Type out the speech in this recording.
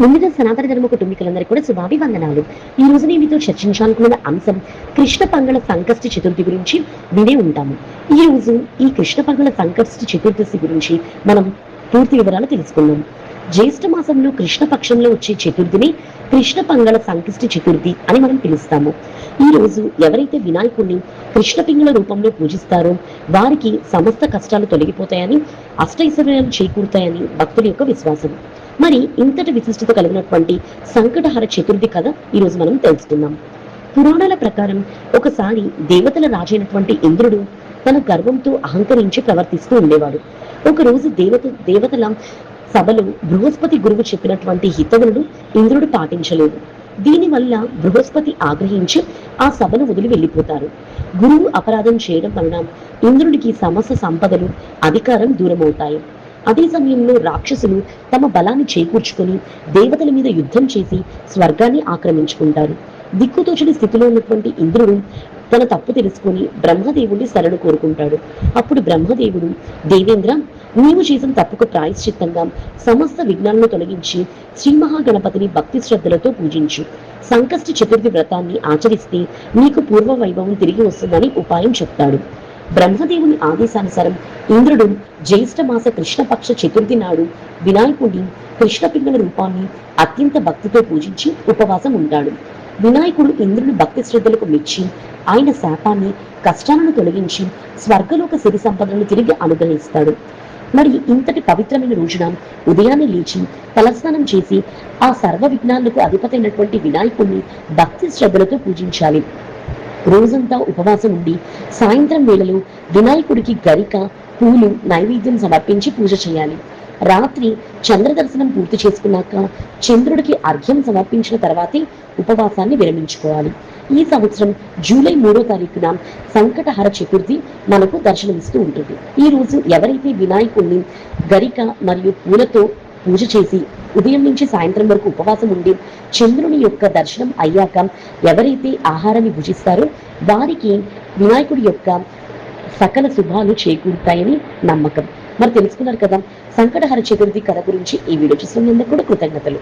ముందుగా సనాతన ధర్మ కుటుంబీకులందరికీ కూడా శుభాభివందనాలు. ఈ రోజు నేను మీతో చర్చించాలనుకున్న అంశం కృష్ణ పంగళ సంకష్టి చతుర్థి గురించి వినే ఉంటాము. ఈ రోజు ఈ కృష్ణ పంగళ సంకష్టి చతుర్దశి గురించి మనం పూర్తి వివరాలు తెలుసుకుందాం. జ్యేష్ఠ మాసంలో కృష్ణ పక్షంలో వచ్చే చతుర్థిని కృష్ణ పంగళ సంకష్టి చతుర్థి అని మనం పిలుస్తాము. ఈ రోజు ఎవరైతే వినాయకుడిని కృష్ణ పింగళ రూపంలో పూజిస్తారో వారికి సమస్త కష్టాలు తొలగిపోతాయని, అష్టైశ్వర్యాలు చేకూరుతాయని భక్తుల యొక్క విశ్వాసం. మరి ఇంతటి విశిష్టత కలిగినటువంటి సంకటహర చతుర్థి కథ ఈరోజు మనం తెలుసుకుందాం. పురాణాల ప్రకారం ఒకసారి దేవతల రాజైనటువంటి ఇంద్రుడు తన గర్వంతో అహంకరించి ప్రవర్తిస్తూ ఉండేవాడు. ఒకరోజు దేవతల సభలో బృహస్పతి గురువు చెప్పినటువంటి హితవులను ఇంద్రుడు పాటించలేదు. దీనివల్ల బృహస్పతి ఆగ్రహించి ఆ సభను వదిలి వెళ్ళిపోతారు. గురువు అపరాధం చేయడం వలన ఇంద్రుడికి సమస్త సంపదలు, అధికారం దూరమవుతాయి. అదే సమయంలో రాక్షసులు తమ బలాన్ని చేకూర్చుకొని దేవతల మీద యుద్ధం చేసి స్వర్గాన్ని ఆక్రమించుకుంటారు. దిక్కుతోచని స్థితిలో ఉన్నటువంటి ఇంద్రుడు తన తప్పు తెలుసుకొని బ్రహ్మదేవుడిని శరణు కోరుకుంటాడు. అప్పుడు బ్రహ్మదేవుడు, దేవేంద్ర, నీవు చేసిన తప్పుకు ప్రాయశ్చిత్తంగా సమస్త విఘ్నాలను తొలగించి శ్రీ మహాగణపతిని భక్తి శ్రద్ధలతో పూజించు. సంకష్టి చతుర్థి వ్రతాన్ని ఆచరిస్తే నీకు పూర్వ వైభవం తిరిగి వస్తుందని ఉపాయం చెప్తాడు. బ్రహ్మదేవుని ఆదేశానుసారం ఇంద్రుడు జ్యేష్ఠ మాస కృష్ణపక్ష చతుర్థి నాడు వినాయకుడిని కృష్ణ పింగళ రూపాన్ని అత్యంత భక్తితో పూజించి ఉపవాసం ఉంటాడు. వినాయకుడు ఇంద్రుని భక్తి శ్రద్ధలకు మెచ్చి ఆయన శాపాన్ని, కష్టాలను తొలగించి స్వర్గలోక సిరి సంపదలను తిరిగి అనుగ్రహిస్తాడు. మరి ఇంతటి పవిత్రమైన రోజున ఉదయాన్నే లేచి తలస్నానం చేసి ఆ సర్వ విఘ్నాలకు అధిపతైనటువంటి వినాయకుడిని భక్తి శ్రద్ధలతో పూజించాలి. రోజంతా ఉపవాసం ఉండి సాయంత్రం వేళలో వినాయకుడికి గరిక, పూలు నైవేద్యం సమర్పించి పూజ చేయాలి. రాత్రి చంద్ర దర్శనం పూర్తి చేసుకున్నాక చంద్రుడికి అర్ఘ్యం సమర్పించిన తర్వాతే ఉపవాసాన్ని విరమించుకోవాలి. ఈ సంవత్సరం జూలై 3వ తారీఖున సంకటహర చతుర్థి మనకు దర్శనమిస్తూ ఉంటుంది. ఈ రోజు ఎవరైతే వినాయకుడిని గరిక మరియు పూలతో పూజ చేసి ఉదయం నుంచి సాయంత్రం వరకు ఉపవాసం ఉండి చంద్రుని యొక్క దర్శనం అయ్యాక ఎవరైతే ఆహారాన్ని భుజిస్తారో వారికి వినాయకుడి యొక్క సకల శుభాలు చేకూరుతాయని నమ్మకం. మరి తెలుసుకున్నారు కదా సంకటహర చతుర్థి కథ గురించి. ఈ వీడియో చూసినందుకు కూడా కృతజ్ఞతలు.